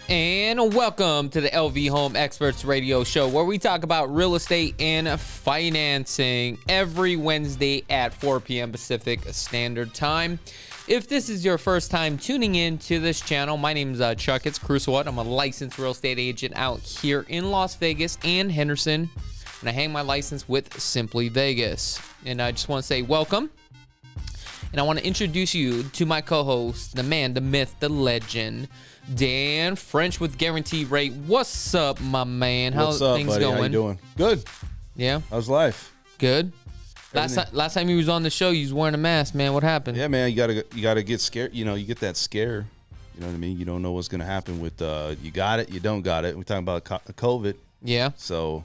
And welcome to the LV Home Experts Radio Show, where we talk about real estate and financing every Wednesday at 4 p.m. Pacific Standard Time. If this is your first time tuning in to this channel, my name is Chakits Kruksawat. I'm a licensed real estate agent out here in Las Vegas and Henderson, and I hang my license with Simply Vegas. And I just want to say welcome. And I want to introduce you to my co-host, the man, the myth, the legend, Dan French with Guarantee Rate. What's up, my man? How's things buddy? going? How you doing? Good. Yeah. How's life? Good. Last time you was on the show, you was wearing a mask, man. What happened? Yeah, man. You gotta get scared. You know, you get that scare. You know what I mean? You don't know what's gonna happen with you got it, you don't got it. We're talking about COVID. Yeah. So,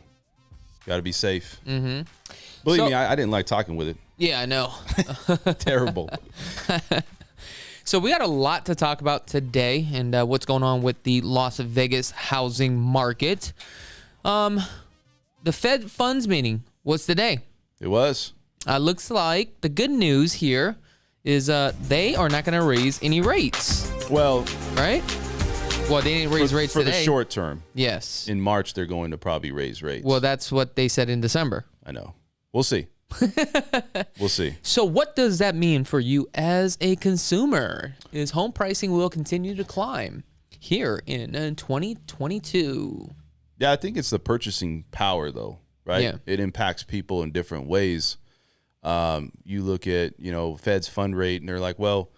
gotta be safe. Mm-hmm. Believe me, I didn't like talking with it. Yeah, I know. Terrible. So we got a lot to talk about today, and what's going on with the Las Vegas housing market. The Fed funds meeting was today. It was. Looks like the good news here is they are not going to raise any rates. Well, right? Well, they didn't raise rates for today. the short term. Yes. In March, they're going to probably raise rates. Well, that's what they said in December. I know. We'll see. We'll see. So what does that mean for you as a consumer? Is home pricing will continue to climb here in 2022? Yeah, I think it's the purchasing power, though, right? Yeah. It impacts people in different ways. You look at, Fed's fund rate, and they're like, well,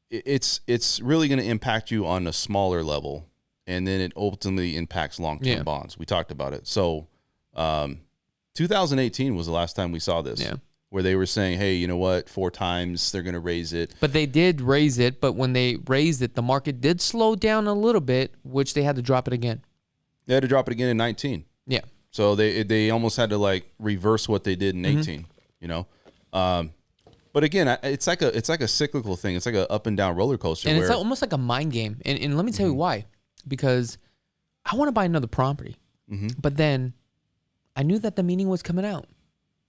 it's really going to impact you on a smaller level, and then it ultimately impacts long-term bonds. We talked about it. So 2018 was the last time we saw this, where they were saying, hey, you know what, 4 times they're going to raise it. But they did raise it, but when they raised it, the market did slow down a little bit, which they had to drop it again. They had to drop it again in 19. Yeah. So they almost had to like reverse what they did in 18, But again, it's like a cyclical thing. It's like an up and down roller coaster. And it's almost like a mind game. And let me tell you why. Because I want to buy another property. But then I knew that the meeting was coming out.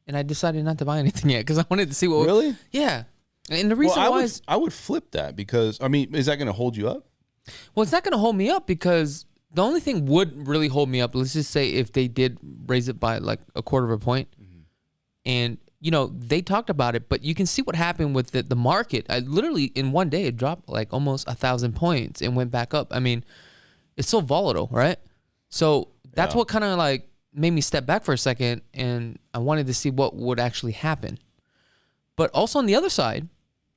And I decided not to buy anything yet because I wanted to see what... Really? Yeah. And the reason why is... I would flip that because, is that going to hold you up? Well, it's not going to hold me up because the only thing would really hold me up, let's just say if they did raise it by like a quarter of a point. And... they talked about it, but you can see what happened with the market. I literally, in one day, it dropped like almost 1,000 points and went back up. I mean, it's so volatile, right? So that's what kind of like made me step back for a second, and I wanted to see what would actually happen. But also on the other side,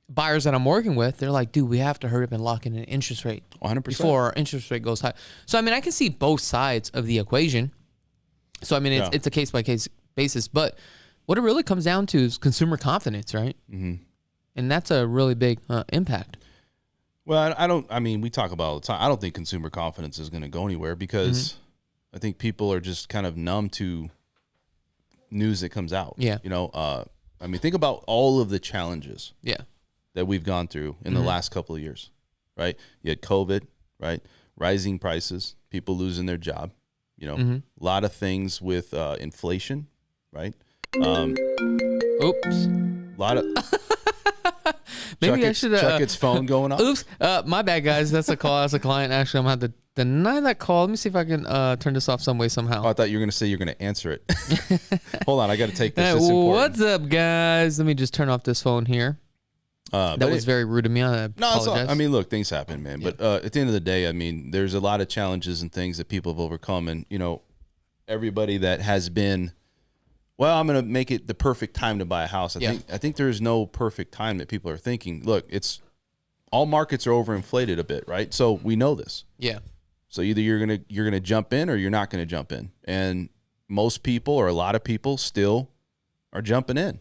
buyers that I'm working with, they're like, dude, we have to hurry up and lock in an interest rate 100% before our interest rate goes high. So, I can see both sides of the equation. So, it's a case-by-case basis, but... what it really comes down to is consumer confidence, right? And that's a really big impact. Well, we talk about it all the time. I don't think consumer confidence is going to go anywhere because I think people are just kind of numb to news that comes out. Yeah. Think about all of the challenges that we've gone through in the last couple of years, right? You had COVID, right? Rising prices, people losing their job, a lot of things with inflation, right? Oops. A lot of maybe I should Chakits' phone going off. Oops. My bad, guys. That's a call. That's a client. Actually, I'm gonna have to deny that call. Let me see if I can turn this off some way somehow. Oh, I thought you were gonna say you're gonna answer it. Hold on, I got to take this. It's important. What's up, guys? Let me just turn off this phone here. That was very rude of me. I apologize. No, look, things happen, man. But at the end of the day, there's a lot of challenges and things that people have overcome, and everybody that has been. Well, I'm going to make it the perfect time to buy a house. I think there's no perfect time that people are thinking. Look, all markets are overinflated a bit, right? So we know this. Yeah. So either you're gonna jump in or you're not gonna jump in. And most people or a lot of people still are jumping in.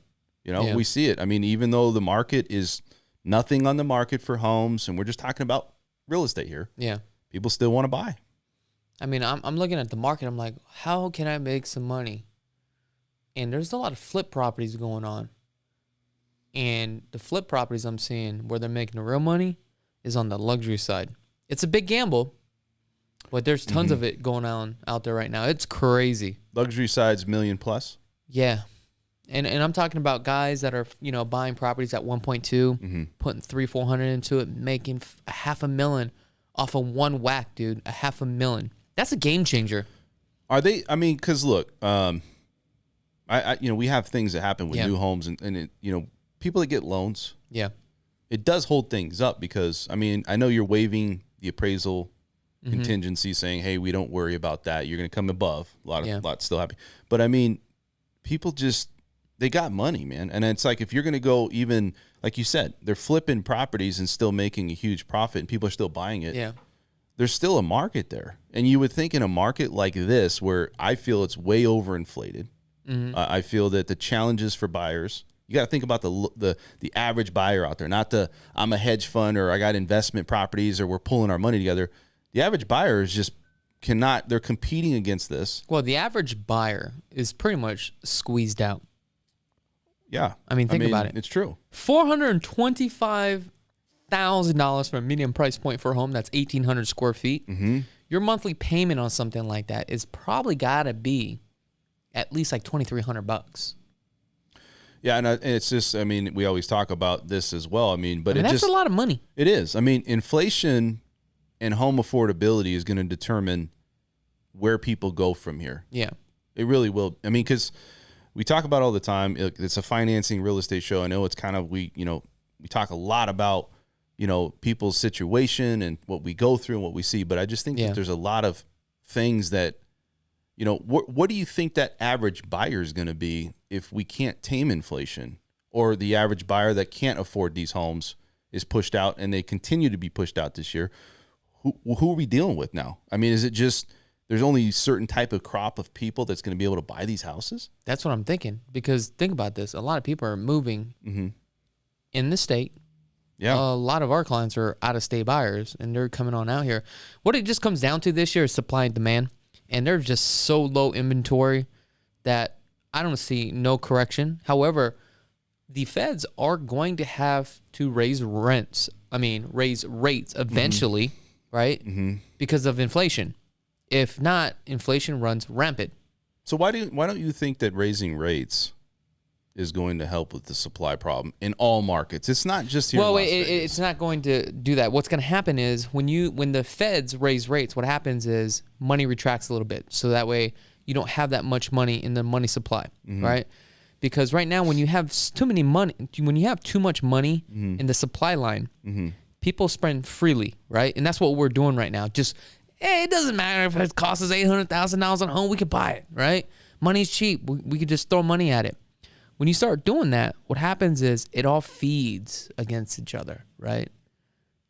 We see it. Even though the market is nothing on the market for homes, and we're just talking about real estate here. Yeah. People still want to buy. I'm looking at the market. I'm like, how can I make some money? And there's a lot of flip properties going on. And the flip properties I'm seeing where they're making the real money is on the luxury side. It's a big gamble, but there's tons of it going on out there right now. It's crazy. Luxury side's $1 million plus? Yeah. And I'm talking about guys that are, buying properties at 1.2, putting 300-400 into it, making $500,000 off of one whack, dude. $500,000. That's a game changer. Are they? I mean, because look, we have things that happen with new homes, and it, people that get loans. Yeah. It does hold things up because, I mean, I know you're waiving the appraisal contingency, saying, hey, we don't worry about that. You're going to come above. A lot still happy. But, I mean, people they got money, man. And it's like, if you're going to go even, like you said, they're flipping properties and still making a huge profit and people are still buying it. Yeah. There's still a market there. And you would think in a market like this, where I feel it's way overinflated, I feel that the challenges for buyers, you got to think about the average buyer out there, not I'm a hedge fund or I got investment properties or we're pulling our money together. The average buyer is just cannot, they're competing against this. Well, the average buyer is pretty much squeezed out. Yeah. I mean, think about it. It's true. $425,000 for a medium price point for a home that's 1,800 square feet. Your monthly payment on something like that is probably got to be at least like $2,300. Yeah, and it's just, I mean, we always talk about this as well. I mean, that's a lot of money. It is. I mean, inflation and home affordability is going to determine where people go from here. Yeah. It really will. I mean, because we talk about all the time, it's a financing real estate show. I know it's kind of, we talk a lot about, people's situation and what we go through and what we see. But I just think that there's a lot of things that, what do you think that average buyer is going to be if we can't tame inflation, or the average buyer that can't afford these homes is pushed out and they continue to be pushed out this year? Who are we dealing with now? I mean, is it just there's only a certain type of crop of people that's going to be able to buy these houses? That's what I'm thinking. Because think about this. A lot of people are moving in the state. Yeah. A lot of our clients are out-of-state buyers, and they're coming on out here. What it just comes down to this year is supply and demand. And they're just so low inventory that I don't see no correction. However, the feds are going to have to raise rates eventually, right? Because of inflation. If not, inflation runs rampant. So why don't you think that raising rates is going to help with the supply problem in all markets? It's not just here. Well, it's not going to do that. What's going to happen is when the feds raise rates, what happens is money retracts a little bit. So that way you don't have that much money in the money supply, right? Because right now when you have too much money in the supply line, people spend freely, right? And that's what we're doing right now. Just, hey, it doesn't matter if it costs us $800,000 on a home, we could buy it, right? Money's cheap. We could just throw money at it. When you start doing that, what happens is it all feeds against each other, right?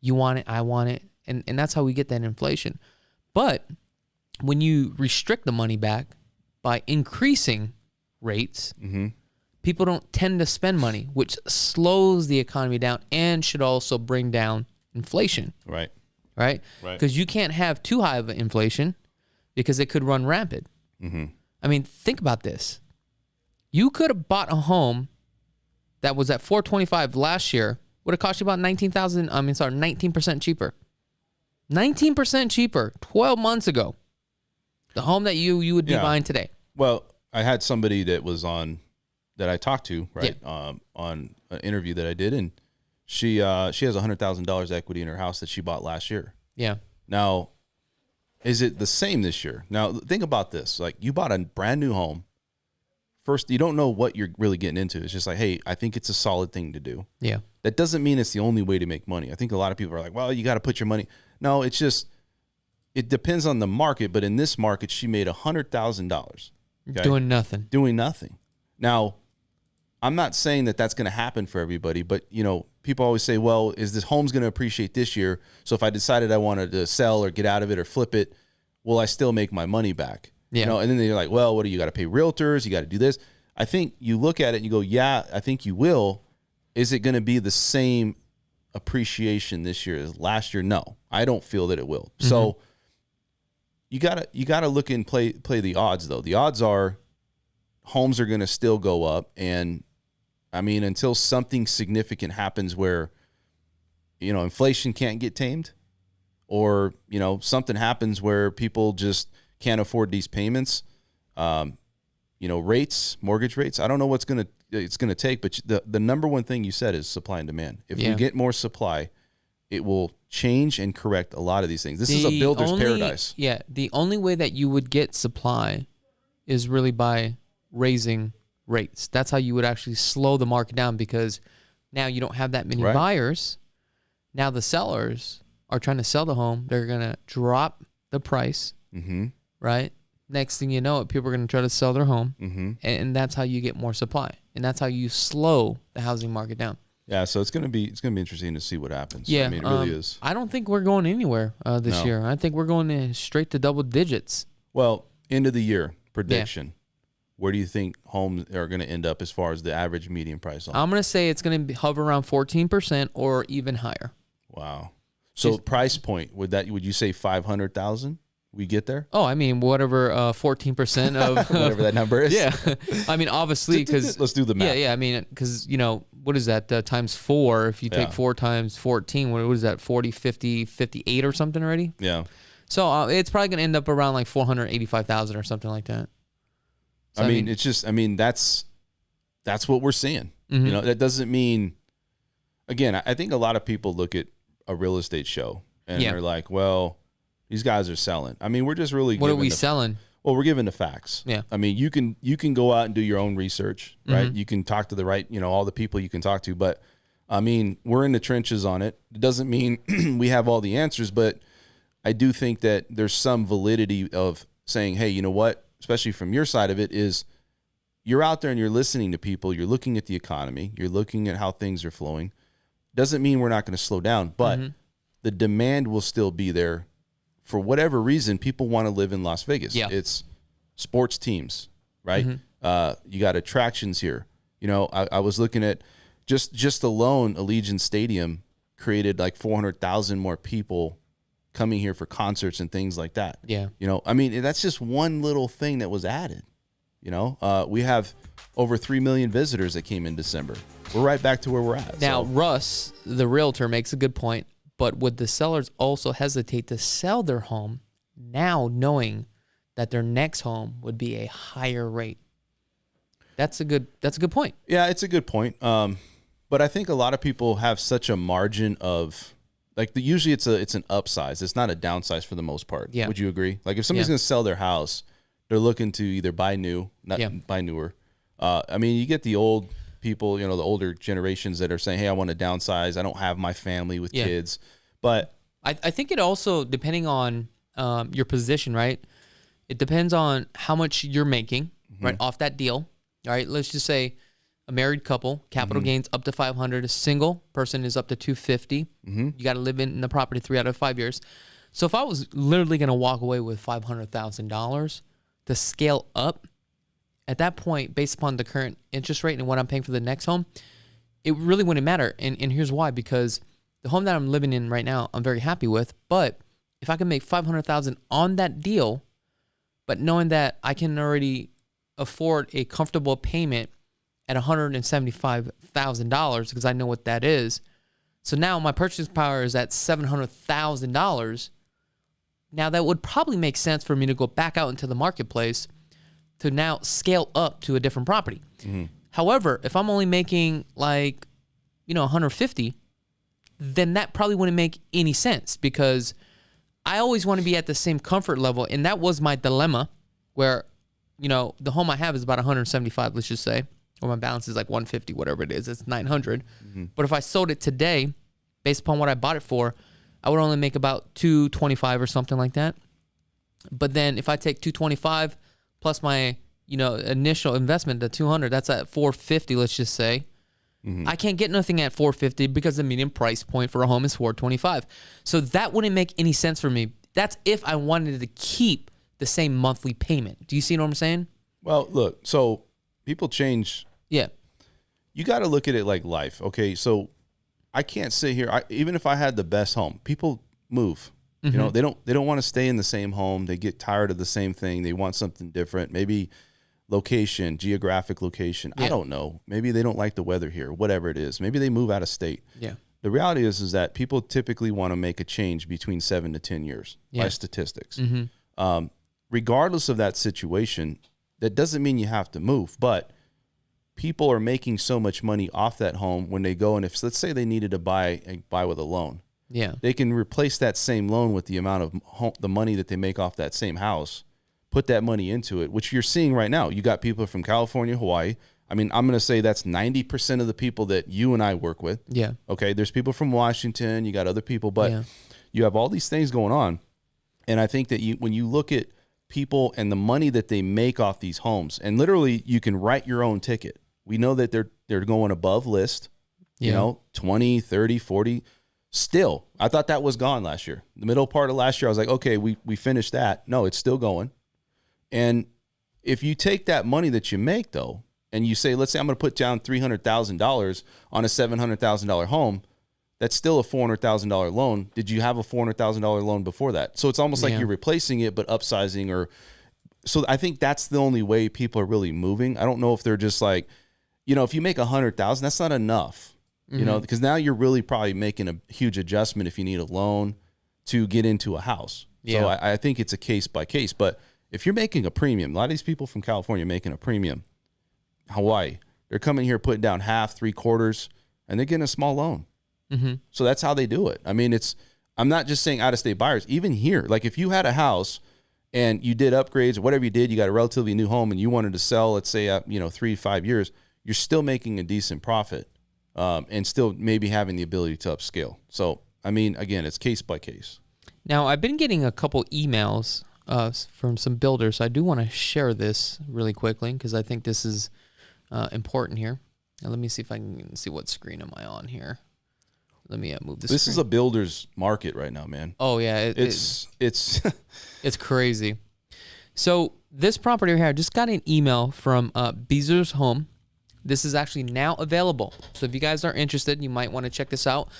You want it, I want it, and that's how we get that inflation. But when you restrict the money back by increasing rates, people don't tend to spend money, which slows the economy down and should also bring down inflation. Right. Because you can't have too high of an inflation because it could run rampant. I mean, think about this. You could have bought a home that was at $425 last year, would have cost you about $19% cheaper. 19% cheaper 12 months ago. The home that you would be buying today. Well, I had somebody that I talked to, right, on an interview that I did, and she has $100,000 equity in her house that she bought last year. Yeah. Now, is it the same this year? Now, think about this. Like, you bought a brand new home. First, you don't know what you're really getting into. It's just like, hey, I think it's a solid thing to do. Yeah. That doesn't mean it's the only way to make money. I think a lot of people are like, well, you got to put your money. No, it's just, it depends on the market. But in this market, she made $100,000. Okay? Doing nothing. Now, I'm not saying that that's going to happen for everybody, but, people always say, well, is this home's going to appreciate this year? So if I decided I wanted to sell or get out of it or flip it, will I still make my money back? Yeah. And then they're like, well, what do you got to pay realtors? You got to do this. I think you look at it and you go, yeah, I think you will. Is it going to be the same appreciation this year as last year? No, I don't feel that it will. So you gotta look and play the odds though. The odds are homes are going to still go up. And I mean, until something significant happens where, inflation can't get tamed, or, something happens where people just can't afford these payments, rates, mortgage rates. I don't know what's it's gonna take, but the number one thing you said is supply and demand. If we get more supply, it will change and correct a lot of these things. This is a builder's paradise. Yeah, the only way that you would get supply is really by raising rates. That's how you would actually slow the market down, because now you don't have that many buyers. Now the sellers are trying to sell the home. They're going to drop the price, right? Next thing you know, people are going to try to sell their home, and that's how you get more supply, and that's how you slow the housing market down. Yeah, so it's gonna be interesting to see what happens. Yeah, I mean, it really is. I don't think we're going anywhere this year. I think we're going straight to double digits. Well, end of the year prediction. Where do you think homes are going to end up as far as the average median price home? I'm going to say it's going to hover around 14% or even higher. Wow. So price point, would you say 500,000? We get there? Oh, I mean, whatever 14% of whatever that number is. Yeah. I mean, obviously, because let's do the math. Yeah. I mean, because, what is that times 4? If you take 4 times 14, what is that? 40, 50, 58 or something already? Yeah. So it's probably going to end up around like 485,000 or something like that. So, it's just, that's what we're seeing. That doesn't mean, again, I think a lot of people look at a real estate show and they're like, well, these guys are selling. We're just really what are we selling? Well, we're giving the facts. Yeah. You can go out and do your own research, right? You can talk to the right, all the people you can talk to, but we're in the trenches on it. It doesn't mean we have all the answers, but I do think that there's some validity of saying, hey, you know what? Especially from your side of it, is you're out there and you're listening to people, you're looking at the economy, you're looking at how things are flowing. Doesn't mean we're not going to slow down, but the demand will still be there. For whatever reason, people want to live in Las Vegas. Yeah. It's sports teams, right? You got attractions here. I was looking at just alone, Allegiant Stadium created like 400,000 more people coming here for concerts and things like that. Yeah. That's just one little thing that was added. We have over 3 million visitors that came in December. We're right back to where we're at. Now, Russ, the realtor, makes a good point, but would the sellers also hesitate to sell their home now knowing that their next home would be a higher rate? That's a good point. Yeah, it's a good point. But I think a lot of people have such a margin of, usually it's an upsize. It's not a downsize for the most part. Yeah. Would you agree? Like if somebody's going to sell their house, they're looking to either buy new, buy newer. You get the old people, the older generations that are saying, hey, I want to downsize. I don't have my family with kids. But I think it also, depending on your position, right? It depends on how much you're making, right, off that deal. All right, let's just say a married couple, capital gains up to 500. A single person is up to 250. You got to live in the property 3 out of 5 years. So if I was literally going to walk away with $500,000 to scale up, at that point, based upon the current interest rate and what I'm paying for the next home, it really wouldn't matter. And here's why: because the home that I'm living in right now, I'm very happy with. But if I can make $500,000 on that deal, but knowing that I can already afford a comfortable payment at $175,000 because I know what that is. So now my purchasing power is at $700,000. Now that would probably make sense for me to go back out into the marketplace to now scale up to a different property. However, if I'm only making 150, then that probably wouldn't make any sense, because I always want to be at the same comfort level. And that was my dilemma, where, the home I have is about 175, let's just say, or my balance is like 150, whatever it is, it's 900. But if I sold it today, based upon what I bought it for, I would only make about 225 or something like that. But then if I take 225 plus my, initial investment, the 200, that's at 450, let's just say. I can't get nothing at 450 because the median price point for a home is 425. So that wouldn't make any sense for me. That's if I wanted to keep the same monthly payment. Do you see what I'm saying? Well, look, so people change. Yeah. You got to look at it like life. Okay, so I can't sit here. Even if I had the best home, people move. They don't want to stay in the same home. They get tired of the same thing. They want something different. Maybe location, geographic location. I don't know. Maybe they don't like the weather here, whatever it is. Maybe they move out of state. Yeah. The reality is that people typically want to make a change between 7 to 10 years by statistics. Regardless of that situation, that doesn't mean you have to move, but people are making so much money off that home when they go, and if let's say they needed to buy with a loan. Yeah. They can replace that same loan with the amount of the money that they make off that same house, put that money into it, which you're seeing right now. You got people from California, Hawaii. I mean, I'm going to say that's 90% of the people that you and I work with. Yeah. Okay. There's people from Washington. You got other people, but you have all these things going on. And I think that when you look at people and the money that they make off these homes, and literally you can write your own ticket. We know that they're going above list, you know, 20, 30, 40. Still, I thought that was gone last year. The middle part of last year, I was like, okay, we finished that. No, it's still going. And if you take that money that you make, though, and you say, let's say I'm going to put down $300,000 on a $700,000 home, that's still a $400,000 loan. Did you have a $400,000 loan before that? So it's almost like you're replacing it, but upsizing or. So I think that's the only way people are really moving. I don't know if they're just like, you know, if you make $100,000, that's not enough, you know, because now you're really probably making a huge adjustment if you need a loan to get into a house. Yeah. So I think it's a case by case. But if you're making a premium, a lot of these people from California are making a premium. Hawaii, they're coming here putting down half, 3/4, and they're getting a small loan. So that's how they do it. I mean, I'm not just saying out-of-state buyers. Even here, like if you had a house and you did upgrades or whatever you did, you got a relatively new home and you wanted to sell, let's say, 3 to 5 years, you're still making a decent profit and still maybe having the ability to upscale. So, I mean, again, it's case by case. Now, I've been getting a couple emails from some builders. So I do want to share this really quickly because I think this is important here. Now, let me see if I can see what screen am I on here. Let me move this. This screen. is a builder's market right now, man. Oh yeah, it's it's crazy. So this property here, I just got an email from Beezer's Home. This is actually now available. So if you guys are interested, you might want to check this out.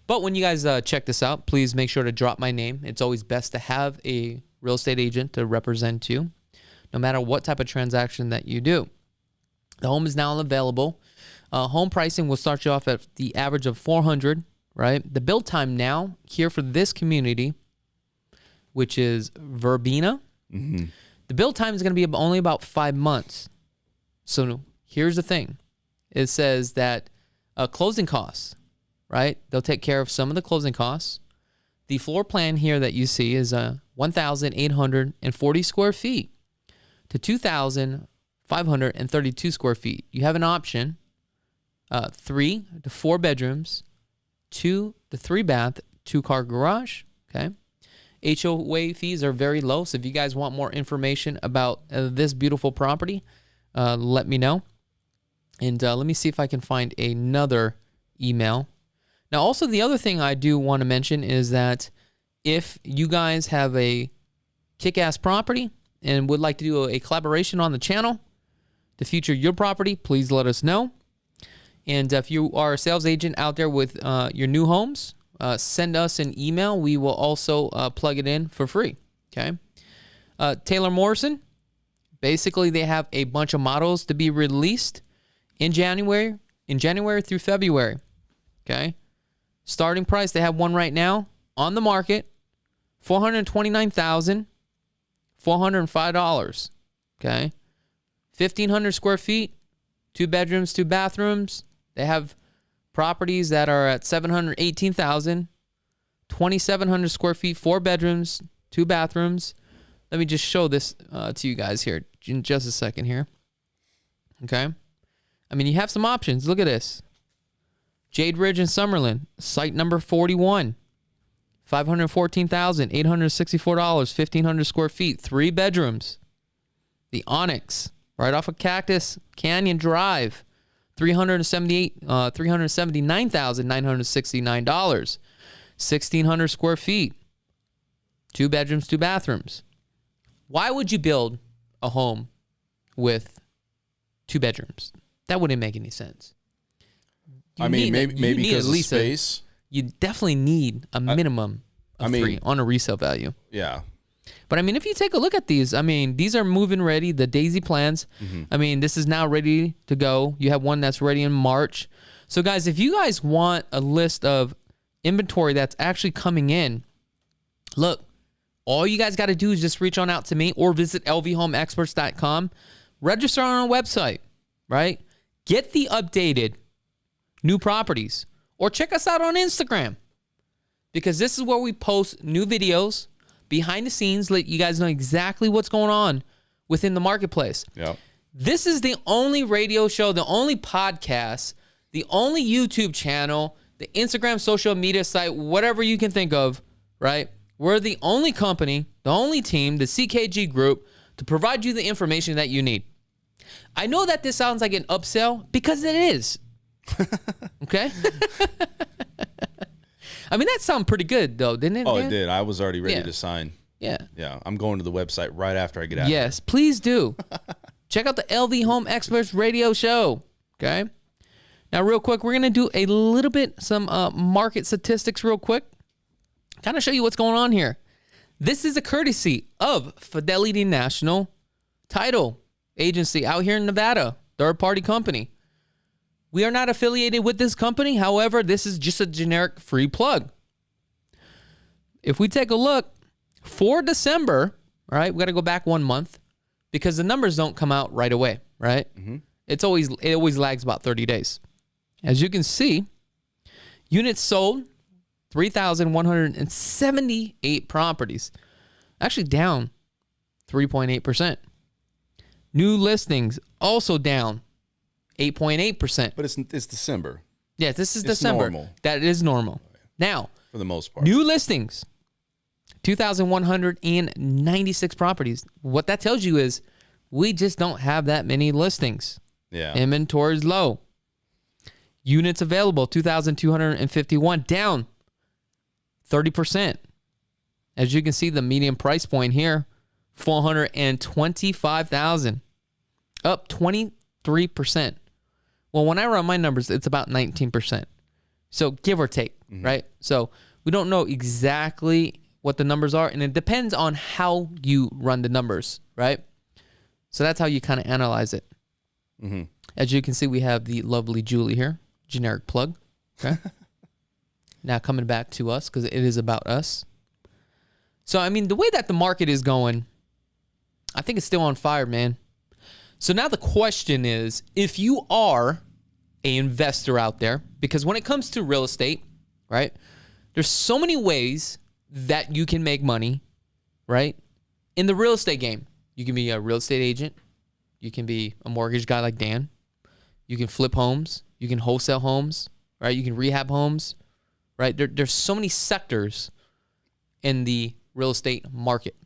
But when you guys check this out, please make sure to drop my name. It's always best to have a real estate agent to represent you, no matter what type of transaction that you do. The home is now available. Home pricing will start you off at the average of $400. Right? The build time now here for this community, which is Verbena, the build time is going to be only about 5 months. So here's the thing. It says that closing costs, right? They'll take care of some of the closing costs. The floor plan here that you see is 1,840 square feet to 2,532 square feet. You have an option, 3 to 4 bedrooms, 2 to 3 bath, 2-car garage. Okay. HOA fees are very low. So if you guys want more information about this beautiful property, let me know. And let me see if I can find another email. Now, also the other thing I do want to mention is that if you guys have a kick-ass property and would like to do a collaboration on the channel to feature your property, please let us know. And if you are a sales agent out there with your new homes, send us an email. We will also plug it in for free. Okay. Taylor Morrison, basically they have a bunch of models to be released in January through February. Okay. Starting price, they have one right now on the market, $429,405. Okay. 1,500 square feet, 2 bedrooms, 2 bathrooms. They have properties that are at $718,000, 2,700 square feet, 4 bedrooms, 2 bathrooms. Let me just show this to you guys here in just a second here. Okay. I mean, you have some options. Look at this. Jade Ridge in Summerlin, site number 41, $514,864, 1,500 square feet, 3 bedrooms. The Onyx, right off of Cactus Canyon Drive, $379,969, 1,600 square feet, 2 bedrooms, 2 bathrooms. Why would you build a home with 2 bedrooms? That wouldn't make any sense. Maybe because of space. You definitely need a minimum of 3 on a resale value. Yeah. But I mean, if you take a look at these, I mean, these are move-in ready, the Daisy plans. I mean, this is now ready to go. You have one that's ready in March. So guys, if you guys want a list of inventory that's actually coming in, look, all you guys got to do is just reach on out to me or visit lvhomeexperts.com. Register on our website, right? Get the updated new properties or check us out on Instagram. because this is where we post new videos, behind the scenes, let you guys know exactly what's going on within the marketplace. Yeah. This is the only radio show, the only podcast, the only YouTube channel, the Instagram social media site, whatever you can think of, right? We're the only company, the only team, the CKG group, to provide you the information that you need. I know that this sounds like an upsell because it is. Okay? I mean, that sounded pretty good, though, didn't it? Oh, Dan? it did. I was already ready to sign. Yeah. Yeah. I'm going to the website right after I get out. Yes, please do. Check out the LV Home Experts radio show. Okay? Now, real quick, we're going to do a little bit, some market statistics real quick. Kind of show you what's going on here. This is a courtesy of Fidelity National Title Agency out here in Nevada, third-party company. We are not affiliated with this company. However, this is just a generic free plug. If we take a look, for December, all right, we got to go back 1 month because the numbers don't come out right away, right? Mm-hmm. It always lags about 30 days. As you can see, units sold, 3,178 properties, actually down 3.8%. New listings also down 8.8%. But it's December. Yeah, this is December. Normal. That is normal. Now, for the most part, new listings, 2,196 properties. What that tells you is we just don't have that many listings. Yeah. Inventory is low. Units available, 2,251, down 30%. As you can see, the median price point here, 425,000, up 23%. Well, when I run my numbers, it's about 19%. So give or take, right? So we don't know exactly what the numbers are, and it depends on how you run the numbers, right? So that's how you kind of analyze it. Mm-hmm. As you can see, we have the lovely Julie here, generic plug. Okay. Now coming back to us because it is about us. So, I mean, the way that the market is going, I think it's still on fire, man. So now the question is, if you are an investor out there, because when it comes to real estate, right, there's so many ways that you can make money, right, in the real estate game. You can be a real estate agent. You can be a mortgage guy like Dan. You can flip homes. You can wholesale homes, right? You can rehab homes, right? There's so many sectors in the real estate market.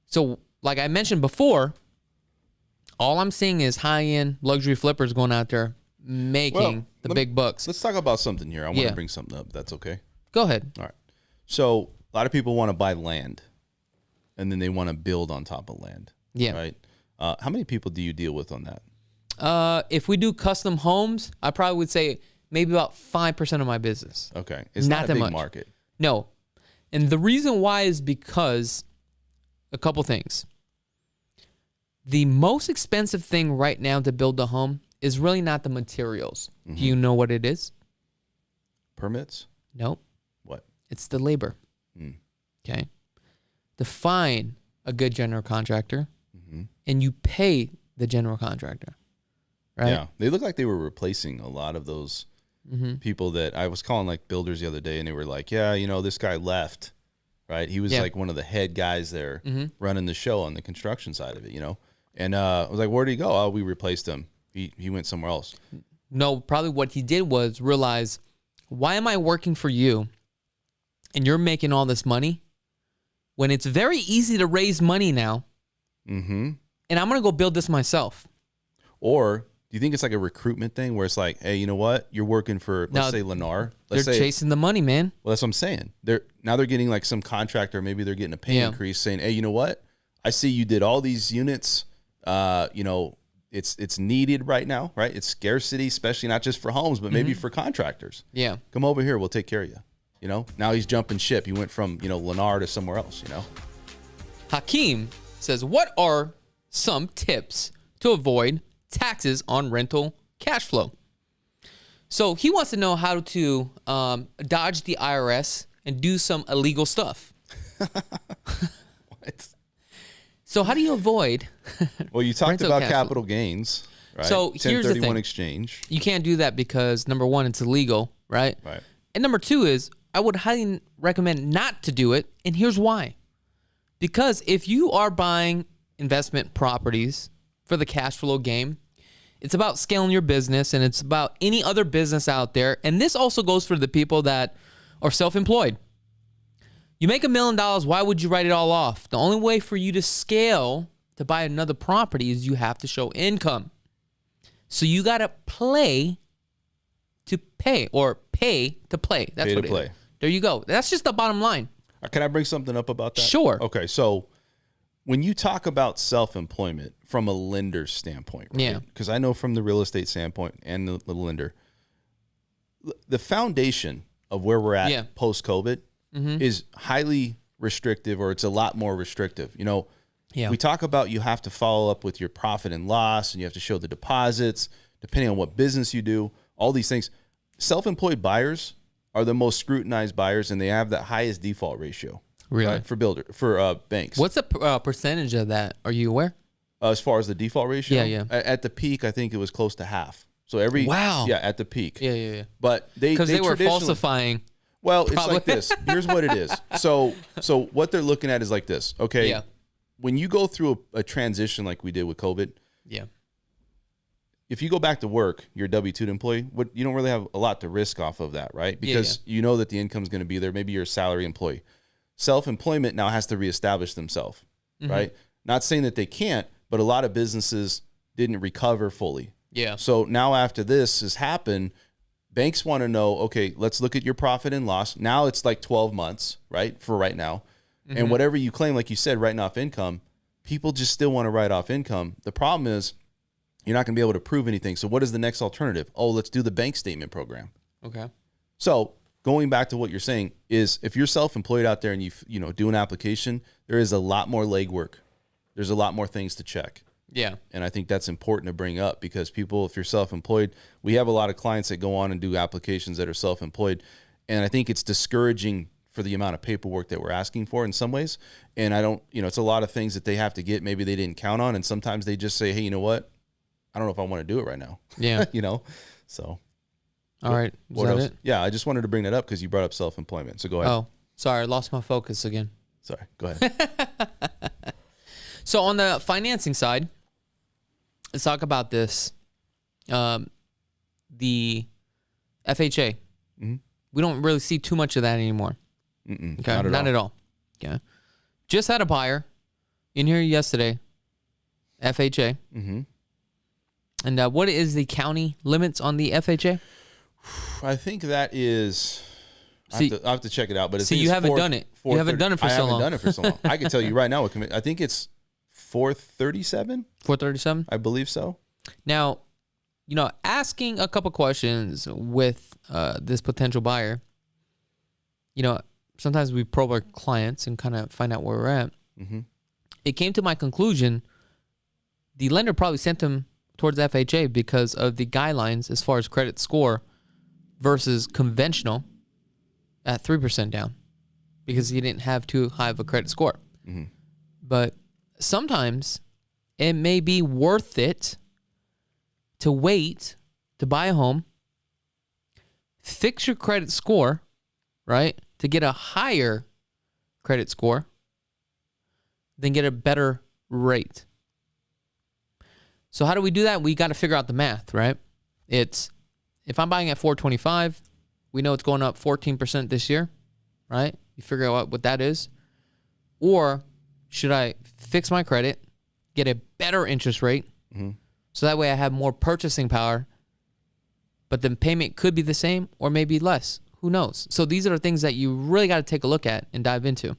So, like I mentioned before, all I'm seeing is high-end luxury flippers going out there making the big bucks. Let's talk about something here. I want to bring something up. That's okay? Go ahead. All right. So a lot of people want to buy land, and then they want to build on top of land. Yeah. Right? How many people do you deal with on that? If we do custom homes, I probably would say maybe about 5% of my business. Okay. It's not a big market. No. And the reason why is because a couple things. The most expensive thing right now to build a home is really not the materials. Mm-hmm. Do you know what it is? Permits? Nope. What? It's the labor. Okay. To find a good general contractor, and you pay the general contractor, right? Yeah. They look like they were replacing a lot of those people that I was calling like builders the other day, and they were like, yeah, you know, this guy left, right? He was like one of the head guys there running the show on the construction side of it, you know? And I was like, where'd he go? Oh, we replaced him. He went somewhere else. No, probably what he did was realize, why am I working for you and you're making all this money when it's very easy to raise money now? Mm-hmm. And I'm going to go build this myself. Or do you think it's like a recruitment thing where it's like, hey, you know what? You're working for, let's say, Lennar. They're chasing the money, man. Well, that's what I'm saying. They're getting like some contractor. Maybe they're getting a pay increase saying, hey, you know what? I see you did all these units. You know, it's needed right now, right? It's scarcity, especially not just for homes, but maybe for contractors. Yeah. Come over here. We'll take care of you. You know, now he's jumping ship. He went from, you know, Lennar to somewhere else, you know. Hakeem says, what are some tips to avoid taxes on rental cash flow? So he wants to know how to dodge the IRS and do some illegal stuff. What? So how do you avoid? Well, you talked about capital gains, right? So here's the thing. exchange. You can't do that because, number one, it's illegal, right? Right. And number two is, I would highly recommend not to do it. And here's why. Because if you are buying investment properties for the cash flow game, it's about scaling your business, and it's about any other business out there. And this also goes for the people that are self-employed. You make $1 million, why would you write it all off? The only way for you to scale to buy another property is you have to show income. So you got to play to pay, or pay to play. That's what it is. There you go. That's just the bottom line. Can I bring something up about that? Sure. Okay, so when you talk about self-employment from a lender's standpoint, right? Yeah. Because I know from the real estate standpoint and the lender, the foundation of where we're at post-COVID is highly restrictive, or it's a lot more restrictive. You know, we talk about you have to follow up with your profit and loss, and you have to show the deposits, depending on what business you do, all these things. Self-employed buyers are the most scrutinized buyers, and they have the highest default ratio. Really? Right? For banks. What's the percentage of that? Are you aware? As far as the default ratio? Yeah. At the peak, I think it was close to half. So at the peak. Yeah. But because they were falsifying. Well, it's like this. Here's what it is. So what they're looking at is like this. Okay. Yeah. When you go through a transition like we did with COVID. Yeah. If you go back to work, you're a W-2 employee, you don't really have a lot to risk off of that, right? Because you know that the income's going to be there. Maybe you're a salary employee. Self-employment now has to reestablish themselves, right? Not saying that they can't, but a lot of businesses didn't recover fully. Yeah. So now after this has happened, banks want to know, okay, let's look at your profit and loss. Now it's like 12 months, right, for right now. And whatever you claim, like you said, writing off income, people just still want to write off income. The problem is you're not going to be able to prove anything. So what is the next alternative? Oh, let's do the bank statement program. Okay. So going back to what you're saying is, if you're self-employed out there and you do an application, there is a lot more legwork. There's a lot more things to check. Yeah. And I think that's important to bring up, because people, if you're self-employed, we have a lot of clients that go on and do applications that are self-employed. And I think it's discouraging for the amount of paperwork that we're asking for in some ways. And I don't, it's a lot of things that they have to get, maybe they didn't count on. And sometimes they just say, hey, you know what? I don't know if I want to do it right now. Yeah. So. All right. What else? It? Yeah, I just wanted to bring that up because you brought up self-employment. So go ahead. Oh, sorry. I lost my focus again. Sorry. Go ahead. So on the financing side, let's talk about this. The FHA. We don't really see too much of that anymore. Okay, not at all. Okay. Just had a buyer in here yesterday. FHA. And what is the county limits on the FHA? I think that is. I have to check it out, but you haven't done it. You haven't done it for so long. I haven't done it for so long. I can tell you right now. I think it's 437. 437. I believe so. Now, asking a couple questions with this potential buyer. Sometimes we probe our clients and kind of find out where we're at. It came to my conclusion, the lender probably sent him towards FHA because of the guidelines as far as credit score versus conventional at 3% down, because he didn't have too high of a credit score. But sometimes it may be worth it to wait to buy a home, fix your credit score, right, to get a higher credit score, then get a better rate. So how do we do that? We got to figure out the math, right? It's, if I'm buying at 425, we know it's going up 14% this year, right? You figure out what that is. Or should I fix my credit, get a better interest rate, so that way I have more purchasing power, but the payment could be the same or maybe less. Who knows? So these are the things that you really got to take a look at and dive into.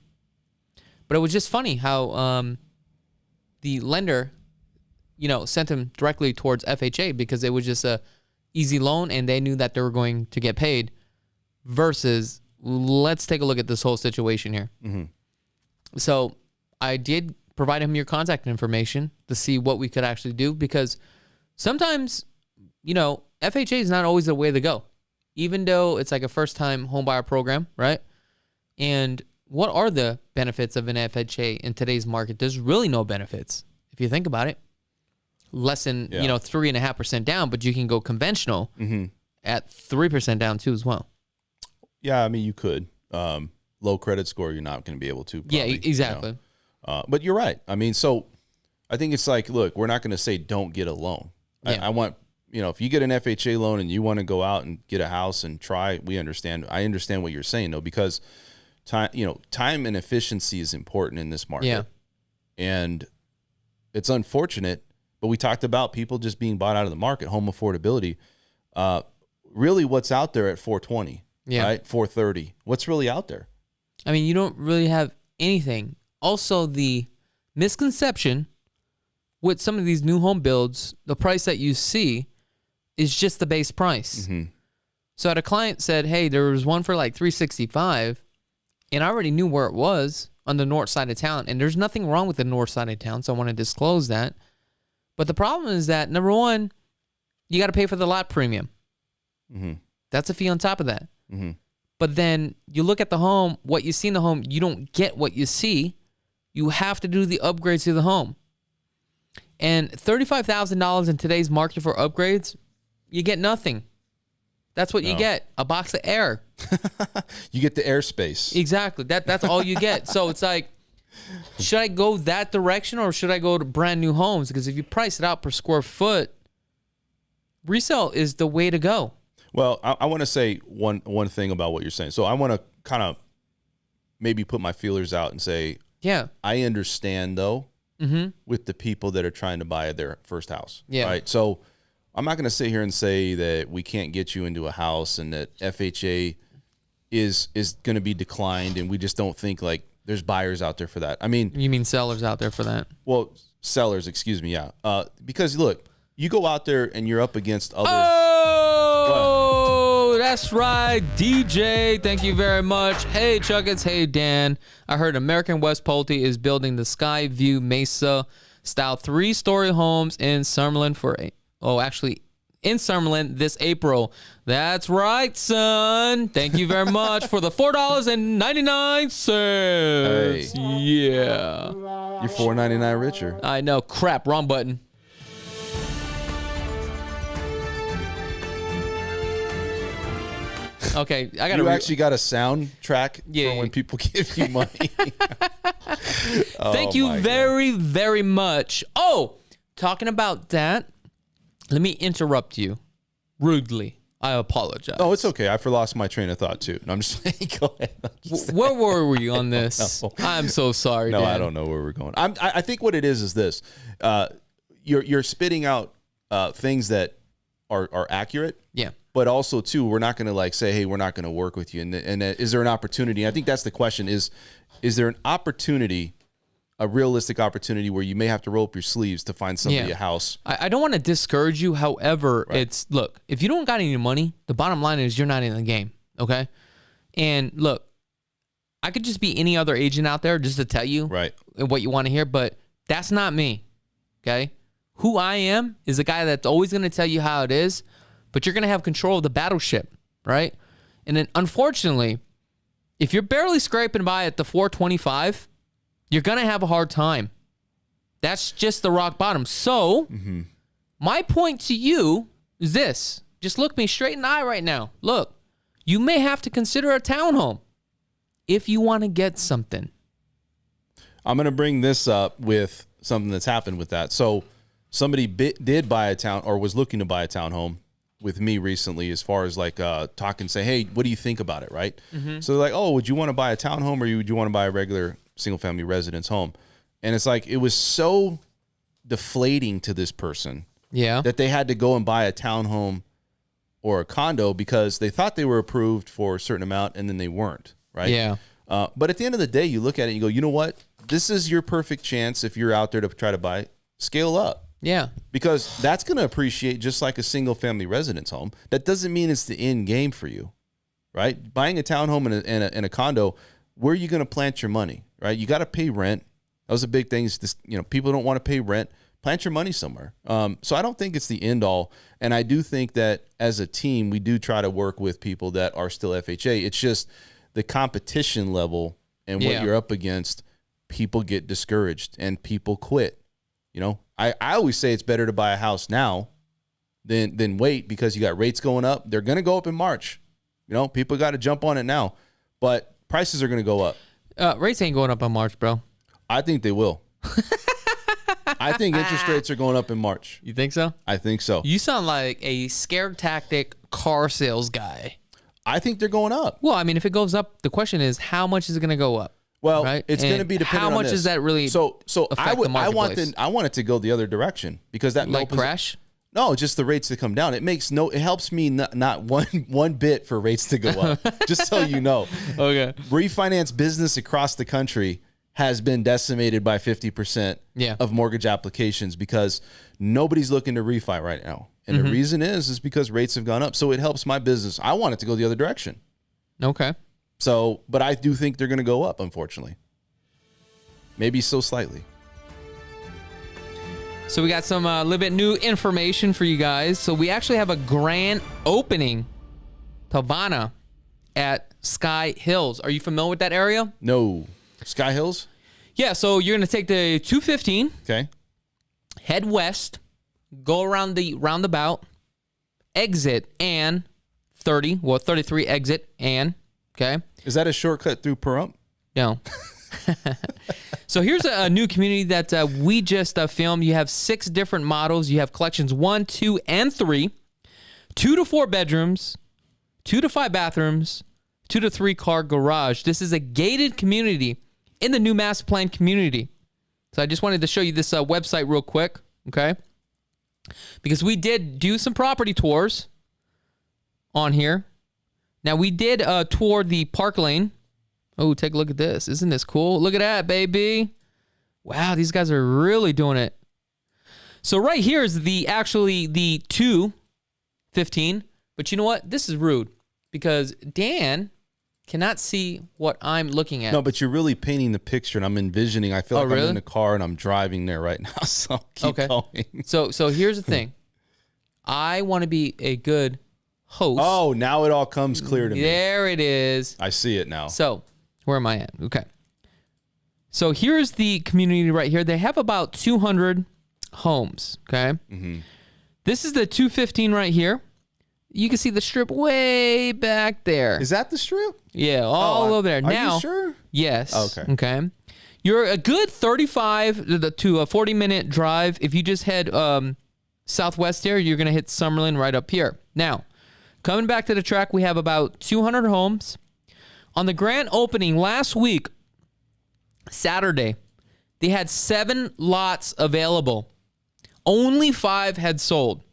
But it was just funny how the lender, sent him directly towards FHA because it was just a easy loan and they knew that they were going to get paid, versus let's take a look at this whole situation here. So I did provide him your contact information to see what we could actually do, because sometimes, FHA is not always the way to go, even though it's like a first-time homebuyer program, right? And what are the benefits of an FHA in today's market? There's really no benefits if you think about it. Less than 3.5% down, but you can go conventional at 3% down too as well. Yeah, I mean, you could. Low credit score, you're not going to be able to. Probably, yeah, exactly. You know? But you're right. I mean, so I think it's like, look, we're not going to say don't get a loan. Yeah. I want, if you get an FHA loan and you want to go out and get a house and try, we understand. I understand what you're saying, though, because time and efficiency is important in this market. Yeah. And it's unfortunate, but we talked about people just being bought out of the market, home affordability. Really, what's out there at 420, right? 430. What's really out there? I mean, you don't really have anything. Also, the misconception with some of these new home builds, the price that you see is just the base price. Mm-hmm. So, a client said, "Hey, there was one for like $365,000, and I already knew where it was on the north side of town. And there's nothing wrong with the north side of town, so I want to disclose that. But the problem is that number one, you got to pay for the lot premium. Mm-hmm. That's a fee on top of that. Mm-hmm. But then you look at the home, what you see in the home, you don't get what you see. You have to do the upgrades to the home. And $35,000 in today's market for upgrades, you get nothing. That's what you get, a box of air. You get the airspace. Exactly. That's all you get. So it's like, should I go that direction or should I go to brand new homes? Because if you price it out per square foot, resale is the way to go. Well, I want to say one thing about what you're saying. So I want to kind of maybe put my feelers out and say, yeah, I understand though, with the people that are trying to buy their first house. Yeah. Right. So I'm not going to sit here and say that we can't get you into a house and that FHA is going to be declined, and we just don't think like there's buyers out there for that. I mean, you mean sellers out there for that? Well, sellers, excuse me, yeah. Because look, you go out there and you're up against other. Oh, that's right, DJ. Thank you very much. Hey, Chakits. Hey, Dan. I heard American West Pulte is building the Skyview Mesa style 3-story homes in Summerlin in Summerlin this April. That's right, son. Thank you very much for the $4.99. Hey. Yeah. You're $4.99 richer. I know. Crap. Wrong button. Okay, I got. You actually got a soundtrack for when people give you money. Thank you very, very much. Oh, talking about that, let me interrupt you rudely. I apologize. Oh, it's okay. I lost my train of thought too. No, I'm just saying. Go ahead. Where were we on this? I'm so sorry. No, Dan. I don't know where we're going. I think what it is this: you're spitting out things that are accurate. Yeah. But also, too, we're not going to say, hey, we're not going to work with you. And is there an opportunity? I think that's the question is there an opportunity, a realistic opportunity where you may have to roll up your sleeves to find somebody a house? I don't want to discourage you. However, look, if you don't got any money, the bottom line is you're not in the game. Okay. And look, I could just be any other agent out there just to tell you what you want to hear, but that's not me. Okay. Who I am is a guy that's always going to tell you how it is. But you're going to have control of the battleship, right? And then, unfortunately, if you're barely scraping by at the 425, you're going to have a hard time. That's just the rock bottom. So, my point to you is this. Just look me straight in the eye right now. Look, you may have to consider a townhome if you want to get something. I'm going to bring this up with something that's happened with that. So, somebody did buy a town or was looking to buy a townhome with me recently, as far as talking, say, hey, what do you think about it, right? So they're like, oh, would you want to buy a townhome or would you want to buy a regular single family residence home? And it's like, it was so deflating to this person that they had to go and buy a townhome or a condo because they thought they were approved for a certain amount and then they weren't, right? Yeah. But at the end of the day, you look at it and you go, you know what? This is your perfect chance if you're out there to try to buy, scale up. Yeah. Because that's going to appreciate just like a single family residence home. That doesn't mean it's the end game for you, right? Buying a townhome and a condo, where are you going to plant your money, right? You got to pay rent. That was a big thing. Is this, people don't want to pay rent. Plant your money somewhere. So I don't think it's the end all. And I do think that as a team, we do try to work with people that are still FHA. It's just the competition level and what you're up against, people get discouraged and people quit. I always say it's better to buy a house now than wait because you got rates going up. They're going to go up in March. You know, people got to jump on it now. But prices are going to go up. Rates ain't going up in March, bro. I think they will. I think interest rates are going up in March. You think so? I think so. You sound like a scare tactic car sales guy. I think they're going up. Well, I mean, if it goes up, the question is, how much is it going to go up? Well, right? It's going to be dependent on how much this. Is that really So affect the marketplace? I want it to go the other direction because that like crash. No, just the rates to come down. It helps me not one bit for rates to go up. Just so you know. Okay. Refinance business across the country has been decimated by 50% of mortgage applications because nobody's looking to refi right now. And the reason is because rates have gone up. So it helps my business. I want it to go the other direction. Okay. So, but I do think they're going to go up, unfortunately. Maybe so slightly. So we got some little bit new information for you guys. So we actually have a grand opening, Havana, at Sky Hills. Are you familiar with that area? No. Sky Hills? Yeah, so you're going to take the 215. Okay. Head west, go around the roundabout, exit and 33 exit and, okay? Is that a shortcut through Pahrump? No. So here's a new community that we just filmed. You have 6 different models. You have collections 1, 2, and 3, 2 to 4 bedrooms, 2 to 5 bathrooms, 2 to 3 car garage. This is a gated community in the new master plan community. So I just wanted to show you this website real quick, okay? Because we did do some property tours on here. Now we did tour the Park Lane. Oh, take a look at this. Isn't this cool? Look at that, baby. Wow, these guys are really doing it. So right here is the 215. But you know what? This is rude because Dan cannot see what I'm looking at. No, but you're really painting the picture, and I'm envisioning. I feel like really? I'm in the car and I'm driving there right now. So keep going. So here's the thing. I want to be a good host. Oh, now it all comes clear to me. There it is. I see it now. So where am I at? Okay. So here's the community right here. They have about 200 homes. Okay. Mm-hmm. This is the 215 right here. You can see the strip way back there. Is that the strip? Yeah, all over there. Are Now, you sure? Yes. Okay. Okay. You're a good 35 to a 40-minute drive. If you just head southwest here, you're going to hit Summerlin right up here. Now, coming back to the track, we have about 200 homes. On the grand opening last week, Saturday, they had 7 lots available. Only 5 had sold.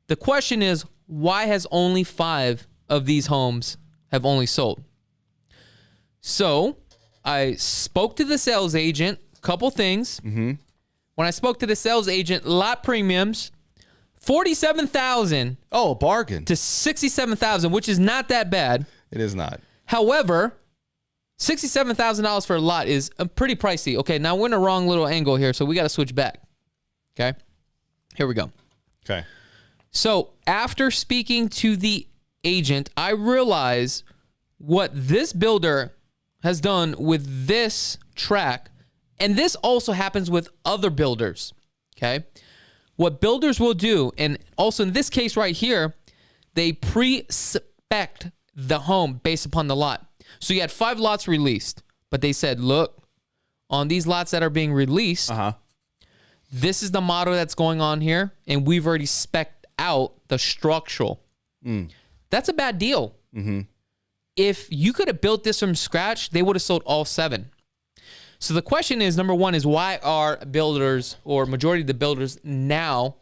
The question is, why has only 5 of these homes have only sold? So I spoke to the sales agent, couple things. Mm-hmm. When I spoke to the sales agent, lot premiums, $47,000. Oh, a bargain. To $67,000, which is not that bad. It is not. However, $67,000 for a lot is pretty pricey. Okay, now we're in a wrong little angle here, so we got to switch back. Okay, here we go. Okay. So after speaking to the agent, I realize what this builder has done with this track, and this also happens with other builders, okay? What builders will do, and also in this case right here, they pre-spec the home based upon the lot. So you had 5 lots released, but they said, look, on these lots that are being released, this is the model that's going on here, and we've already spec'd out the structural. That's a bad deal. Mm-hmm. If you could have built this from scratch, they would have sold all 7. So the question is, number one is, why are builders or majority of the builders now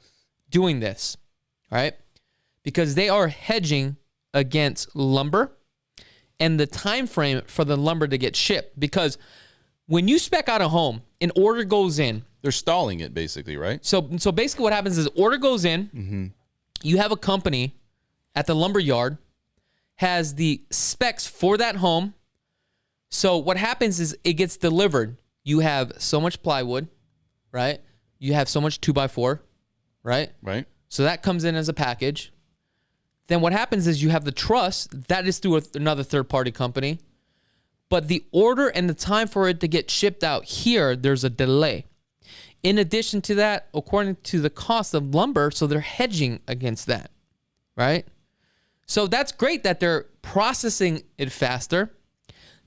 doing this? All right? Because they are hedging against lumber and the time frame for the lumber to get shipped. Because when you spec out a home, an order goes in. They're stalling it basically, right? So basically what happens is order goes in. You have a company at the lumber yard, has the specs for that home. So what happens is it gets delivered. You have so much plywood, right? You have so much 2x4, right? Right. So that comes in as a package. Then what happens is you have the truss. That is through another third-party company. But the order and the time for it to get shipped out here, there's a delay. In addition to that, according to the cost of lumber, so they're hedging against that, right? So that's great that they're processing it faster.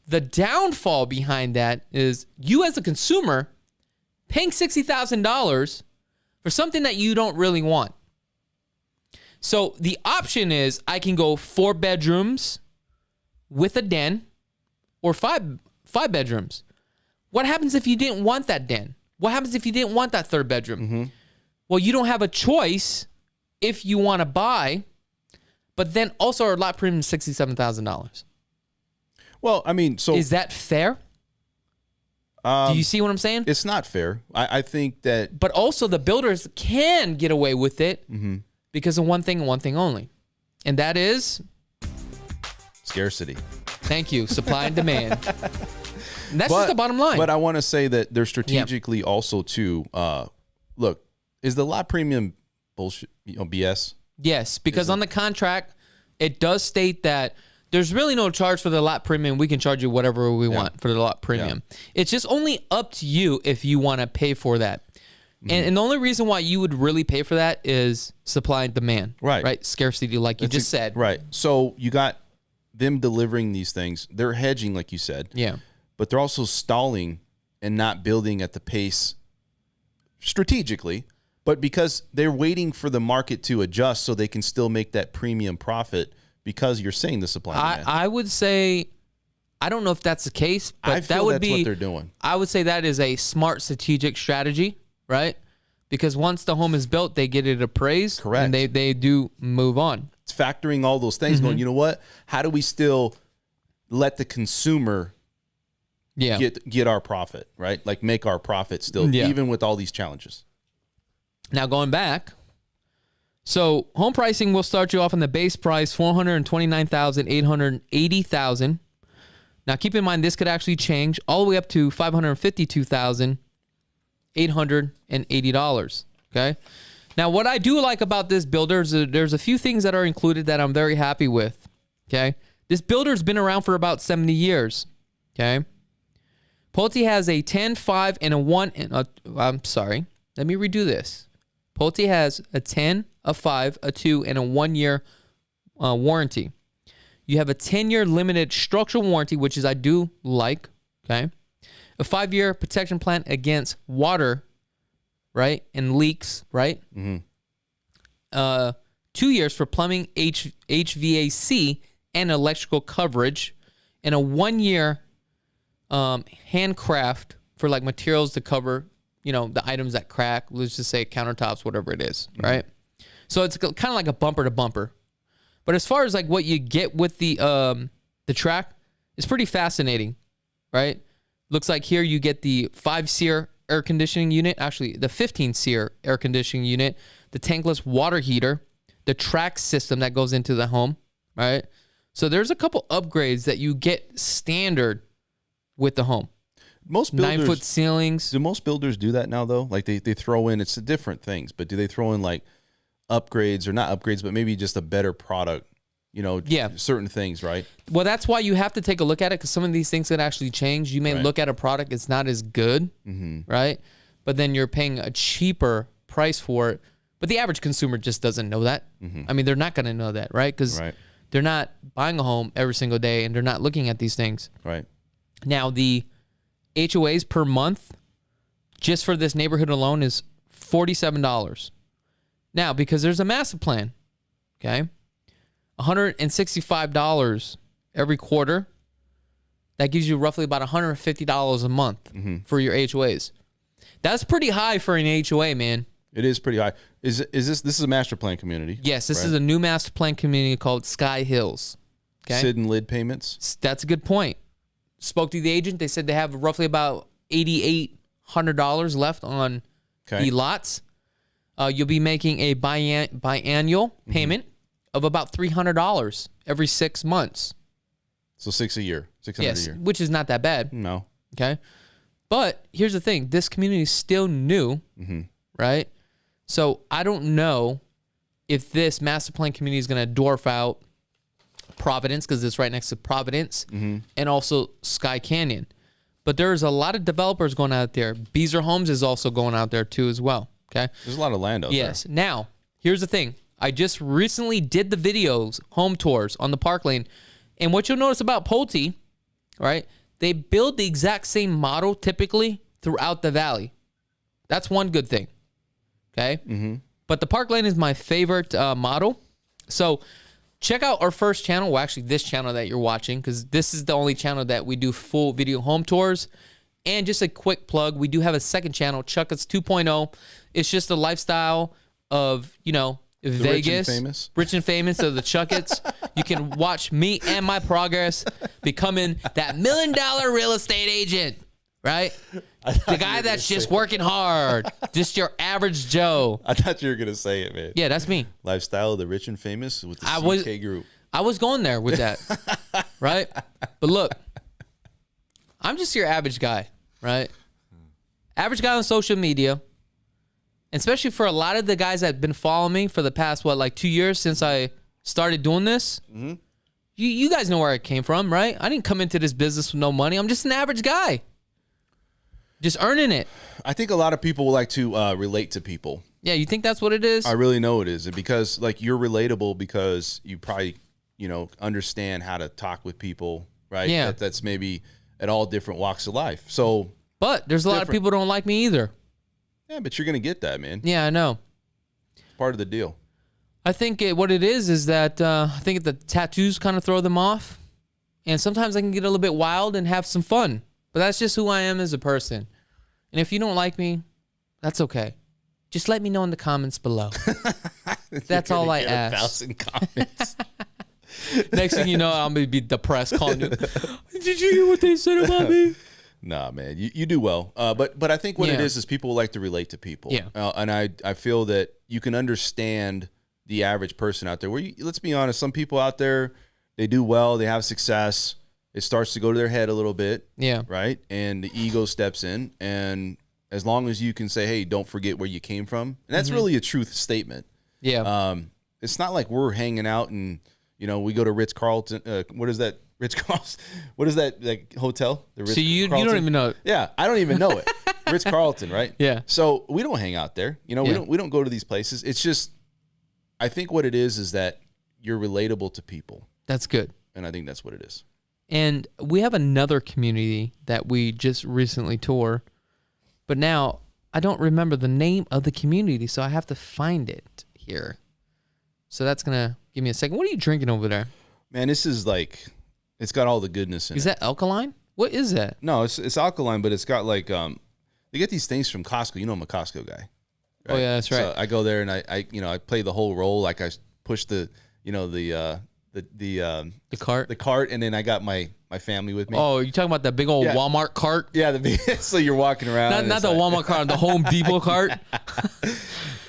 The downfall behind that is you as a consumer paying $60,000 for something that you don't really want. So the option is I can go 4 bedrooms with a den or five bedrooms. What happens if you didn't want that den? What happens if you didn't want that 3rd bedroom? Mm-hmm. Well, you don't have a choice if you want to buy, but then also our lot premium is $67,000. Well, I mean, so is that fair? Do you see what I'm saying? It's not fair. I think that, but also the builders can get away with it because of one thing and one thing only, and that is scarcity. Thank you, supply and demand. And that's just the bottom line. But I want to say that they're strategically also too. Look, is the lot premium bullshit? BS. Yes, because on the contract, it does state that there's really no charge for the lot premium. We can charge you whatever we want for the lot premium. Yeah. It's just only up to you if you want to pay for that. And the only reason why you would really pay for that is supply and demand. Right. Scarcity, like you just said. Right. So you got them delivering these things. They're hedging, like you said. Yeah. But they're also stalling and not building at the pace strategically. But because they're waiting for the market to adjust so they can still make that premium profit because you're saying the supply and demand. I would say, I don't know if that's the case, but I feel that would that's be what they're doing. I would say that is a smart strategic strategy, right? Because once the home is built, they get it appraised. Correct. And they do move on. It's factoring all those things going, you know what? How do we still let the consumer get our profit, right? Like make our profit still, even with all these challenges. Now going back, so home pricing will start you off on the base price, $429,800, $80,000. Now keep in mind this could actually change all the way up to $552,880. Okay. Now what I do like about this builder is there's a few things that are included that I'm very happy with. Okay. This builder's been around for about 70 years. Okay. Pulte has a 10, 5, and a 1. I'm sorry. Let me redo this. Pulte has a 10, a 5, a 2, and a 1-year warranty. You have a 10-year limited structural warranty, which is I do like, okay? A 5-year protection plan against water, right, and leaks, right? 2 years for plumbing, HVAC, and electrical coverage, and a 1-year handcraft for like materials to cover, you know, the items that crack, let's just say countertops, whatever it is, right? So it's kind of like a bumper to bumper. But as far as like what you get with the track, it's pretty fascinating, right? Looks like here you get the 5-SEER air conditioning unit, actually the 15-SEER air conditioning unit, the tankless water heater, the track system that goes into the home, right? So there's a couple upgrades that you get standard with the home. Most builders, 9-foot ceilings. Do most builders do that now, though? Like they throw in, it's different things, but do they throw in like upgrades or not upgrades, but maybe just a better product, you know, certain things, right? Well, that's why you have to take a look at it because some of these things can actually change. You may look at a product, it's not as good, right? But then you're paying a cheaper price for it. But the average consumer just doesn't know that. I mean, they're not going to know that, right? Because they're not buying a home every single day and they're not looking at these things. Right. Now, the HOAs per month, just for this neighborhood alone, is $47. Now, because there's a master plan, okay, $165 every quarter, that gives you roughly about $150 a month for your HOAs. That's pretty high for an HOA, man. It is pretty high. This is a master plan community? Yes, this is a new master plan community called Sky Hills. Okay? SID and LID payments? That's a good point. Spoke to the agent. They said they have roughly about $8,800 left on the lots. You'll be making a biannual payment of about $300 every 6 months. So $600 a year. Yes, a year. Which is not that bad. No. Okay. But here's the thing. This community is still new, right? So I don't know if this master plan community is going to dwarf out Providence, because it's right next to Providence, and also Sky Canyon. But there's a lot of developers going out there. Beezer Homes is also going out there too as well. Okay. There's a lot of land out there. Yes. Now, here's the thing. I just recently did the videos, home tours on the Park Lane. And what you'll notice about Pulte, right? They build the exact same model typically throughout the valley. That's one good thing. Okay? Mm-hmm. But the Park Lane is my favorite model. So check out our first channel. Well, actually, this channel that you're watching, because this is the only channel that we do full video home tours. And just a quick plug, we do have a second channel, Chakits 2.0. It's just a lifestyle of, you know, Vegas, rich and famous of the Chakits. You can watch me and my progress becoming that $1 million real estate agent, right? The guy that's just working hard, just your average Joe. I thought you were gonna say it, man. Yeah, that's me. Lifestyle of the rich and famous with the CK group. I was going there with that, right? But look, I'm just your average guy, right? Average guy on social media. Especially for a lot of the guys that have been following me for the past, like 2 years since I started doing this. Mm-hmm. You guys know where I came from, right? I didn't come into this business with no money. I'm just an average guy. Just earning it. I think a lot of people would like to relate to people. Yeah, you think that's what it is? I really know it is. And because, like, you're relatable because you probably, you know, understand how to talk with people, right? Yeah. That's maybe at all different walks of life. So, but there's a lot of people who don't like me either. Yeah, but you're going to get that, man. Yeah, I know. Part of the deal. I think what it is that I think the tattoos kind of throw them off. And sometimes I can get a little bit wild and have some fun. But that's just who I am as a person. And if you don't like me, that's okay. Just let me know in the comments below. That's all I ask. 1,000 comments. Next thing you know, I'm going to be depressed calling you. Did you hear what they said about me? Nah, man, you do well. But I think what it is people like to relate to people. Yeah. And I feel that you can understand the average person out there. Let's be honest, some people out there, they do well, they have success. It starts to go to their head a little bit. Yeah. Right? And the ego steps in. And as long as you can say, hey, don't forget where you came from. And that's really a truth statement. Yeah. It's not like we're hanging out and, you know, we go to Ritz-Carlton. What is that? Ritz-Carlton. What is that like hotel? The Ritz so you don't even know it. Yeah, I don't even know it. Ritz-Carlton, right? Yeah. So we don't hang out there. You know, we don't go to these places. It's just, I think what it is that you're relatable to people. That's good. And I think that's what it is. And we have another community that we just recently toured, but now I don't remember the name of the community, so I have to find it here. So that's gonna give me a second. What are you drinking over there? Man, this is like, it's got all the goodness in it. Is that alkaline? What is that? No, it's alkaline, but it's got like they get these things from Costco. You know, I'm a Costco guy. Right? Oh yeah, that's right. So I go there and I play the whole role. Like I push the cart, and then I got my family with me. Oh, you're talking about that big old Walmart cart? Yeah, so you're walking around. Not the Walmart cart, the Home Depot cart.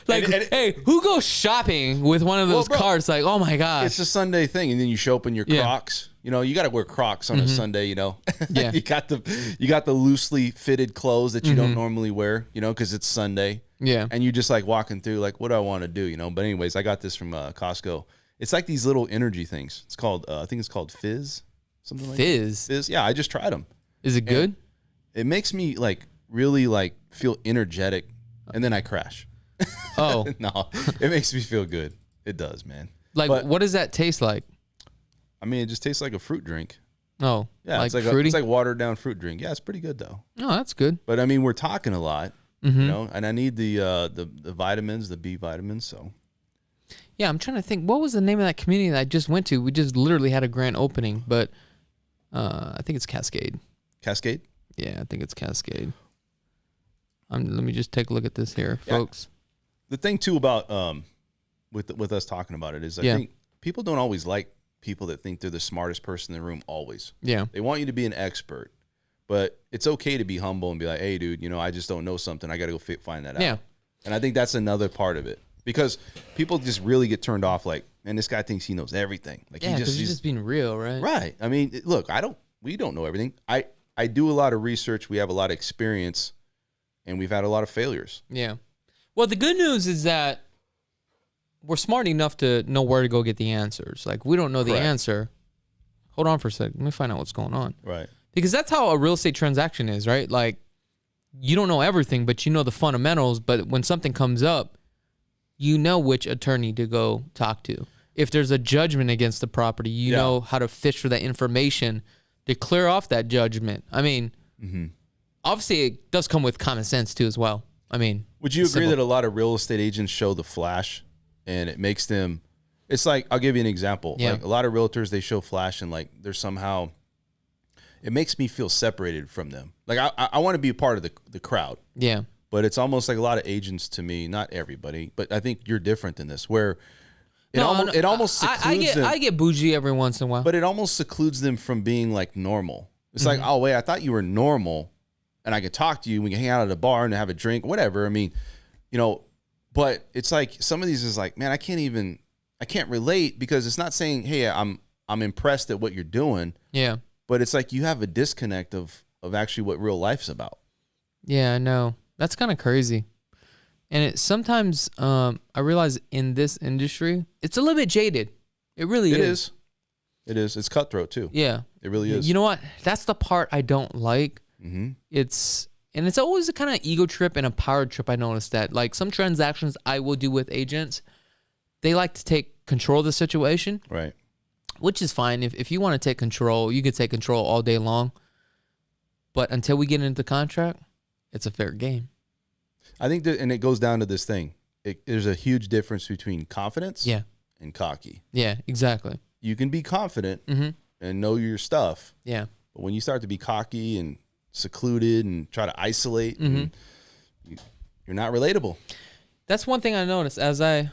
Like, hey, who goes shopping with one of those carts? Like, oh my god, it's a Sunday thing, and then you show up in your Crocs. You know, you got to wear Crocs on a Sunday. You know, yeah. you got the loosely fitted clothes that you don't normally wear. You know, because it's Sunday. Yeah, and you just like walking through, like, what do I want to do? You know, but anyways, I got this from Costco. It's like these little energy things. It's called, I think it's called Fizz, something like Fizz. That. Fizz. Yeah, I just tried them. Is it good? It makes me like really like feel energetic, and then I crash. Oh no, it makes me feel good. It does, man. Like, what does that taste like? I mean, it just tastes like a fruit drink. Oh, yeah, like it's like watered down fruit drink. Yeah, it's pretty good though. Oh, that's good. But I mean, we're talking a lot, you know, and I need the vitamins, the B vitamins. So. Yeah, I'm trying to think. What was the name of that community that I just went to? We just literally had a grand opening, but I think it's Cascade. Cascade? Yeah, I think it's Cascade. Let me just take a look at this here, folks. The thing too about with us talking about it is I think people don't always like people that think they're the smartest person in the room always. Yeah. They want you to be an expert, but it's okay to be humble and be like, hey, dude, you know, I just don't know something. I got to go find that out. Yeah. And I think that's another part of it. Because people just really get turned off like, man, this guy thinks he knows everything. Like because he's just being real, right? Right. I mean, look, we don't know everything. I do a lot of research. We have a lot of experience, and we've had a lot of failures. Yeah. Well, the good news is that we're smart enough to know where to go get the answers. Like, we don't know the answer. Hold on for a second. Let me find out what's going on. Right. Because that's how a real estate transaction is, right? Like, you don't know everything, but you know the fundamentals. But when something comes up, you know which attorney to go talk to. If there's a judgment against the property, you know how to fish for that information to clear off that judgment. I mean, obviously it does come with common sense too as well. I mean, would you agree that a lot of real estate agents show the flash and it makes them, it's like, I'll give you an example. Yeah. Like a lot of realtors, they show flash and like they're somehow, it makes me feel separated from them. Like I want to be a part of the crowd. Yeah. But it's almost like a lot of agents to me, not everybody, but I think you're different than this, where it almost secludes them. I get bougie every once in a while. But it almost secludes them from being like normal. It's like, oh, wait, I thought you were normal and I could talk to you. We can hang out at a bar and have a drink, whatever. I mean, you know, but it's like some of these is like, man, I can't relate because it's not saying, hey, I'm impressed at what you're doing. Yeah. But it's like you have a disconnect of actually what real life's about. Yeah, I know. That's kind of crazy. And it sometimes I realize in this industry, it's a little bit jaded. It really is. It is. It's cutthroat too. Yeah. It really is. You know what? That's the part I don't like. It's always a kind of ego trip and a power trip. I noticed that. Like some transactions I will do with agents, they like to take control of the situation. Right. Which is fine. If you want to take control, you can take control all day long. But until we get into the contract, it's a fair game. I think that, and it goes down to this thing. There's a huge difference between confidence and cocky. Yeah, exactly. You can be confident and know your stuff. Yeah. But when you start to be cocky and secluded and try to isolate, you're not relatable. That's one thing I noticed as I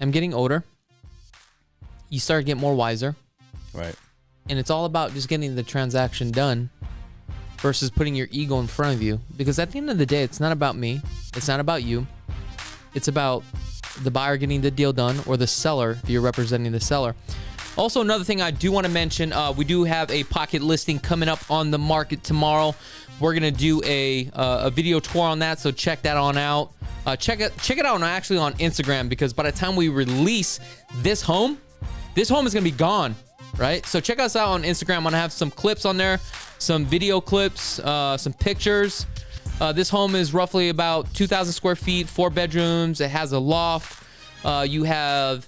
am getting older. You start to get more wiser. Right. And it's all about just getting the transaction done versus putting your ego in front of you. Because at the end of the day, it's not about me. It's not about you. It's about the buyer getting the deal done or the seller if you're representing the seller. Also, another thing I do want to mention, we do have a pocket listing coming up on the market tomorrow. We're going to do a video tour on that, so check that on out. Check it out actually on Instagram, because by the time we release this home is going to be gone, right? So check us out on Instagram. I'm going to have some clips on there, some video clips, some pictures. This home is roughly about 2,000 square feet, 4 bedrooms. It has a loft. You have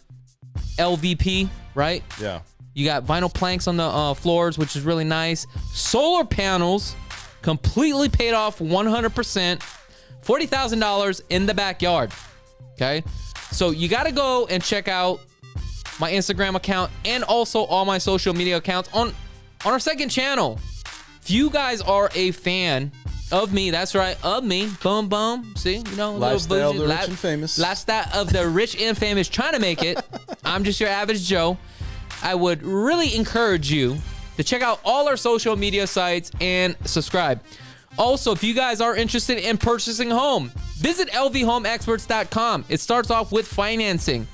LVP, right? Yeah. You got vinyl planks on the floors, which is really nice. Solar panels, completely paid off 100%. $40,000 in the backyard. Okay? So you got to go and check out my Instagram account and also all my social media accounts on our second channel. If you guys are a fan of me, that's right, of me, boom, boom, see, you know, lifestyle of the rich and famous. Lifestyle of the rich and famous, trying to make it. I'm just your average Joe. I would really encourage you to check out all our social media sites and subscribe. Also, if you guys are interested in purchasing a home, visit lvhomeexperts.com. It starts off with financing.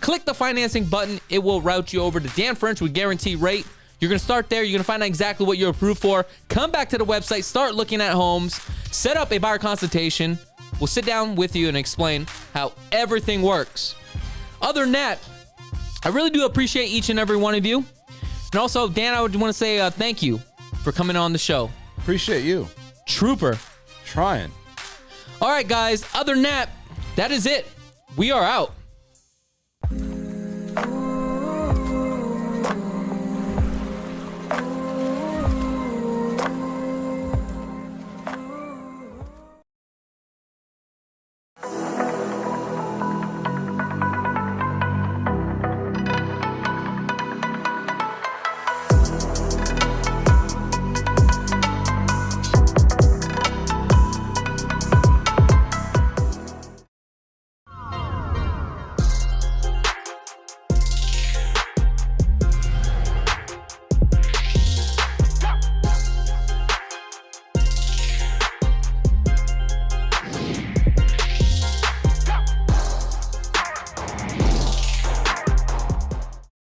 Click the financing button. It will route you over to Dan French with guaranteed rate. You're going to start there. You're going to find out exactly what you're approved for. Come back to the website. Start looking at homes. Set up a buyer consultation. We'll sit down with you and explain how everything works. Other than that, I really do appreciate each and every one of you. And also, Dan, I would want to say thank you for coming on the show. Appreciate you. Trooper. Trying. All right, guys. Other than that, that is it. We are out.